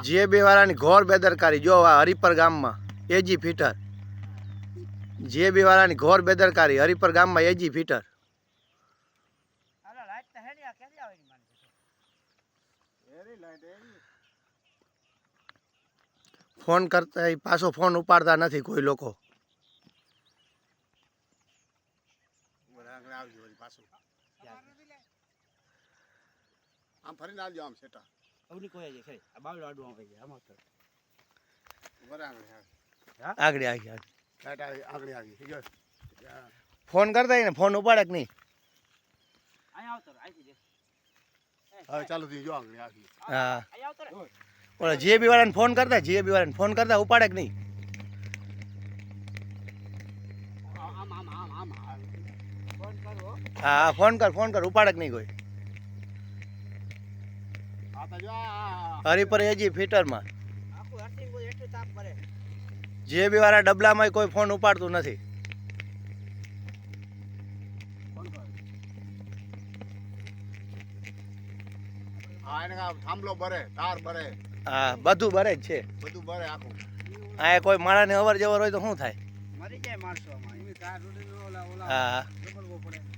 GAB વાળાની ઘોર બેદરકારી જો આ હરિપર ગામમાં એજી ફીટર જીએબી વાળાની ઘોર બેદરકારી હરિપર ગામમાં એજી ફીટર ફોન કરતા પાછો ફોન ઉપાડતા નથી કોઈ લોકો આમ ફરીને આવજો આમ સેટા અવની કોઈ છે ખરી આ બાવલો આડું આવે છે આમાં તો આગળ આવી આગળ આવી ફોન કરતા ને ફોન ઉપાડે કે નહીં અહીંયા આવતો આઈ દે હવે ચાલુ થઈ જો આગળ આવી હા અહીંયા આવતો રે ઓલા જીએબી વાળાને ફોન કરતા ઉપાડે કે નહીં આમ ફોન કરો હા ફોન કર ઉપાડે કે નહીં કોઈ આ તો જો હરિપર એજી ફીટરમાં આખું હરતી કોઈ એટલું તાપ કરે જીએબી વાળા ડબલામાં કોઈ ફોન ઉપાડતું નથી હા એને થાંભલો ભરે તાર ભરે હા બધું બરે જ છે બધું ભરે આખું આ કોઈ માણસને અવર જવર હોય તો શું થાય મરી જાય માણસો આમાં તાર રોડ ઓલા હા પડે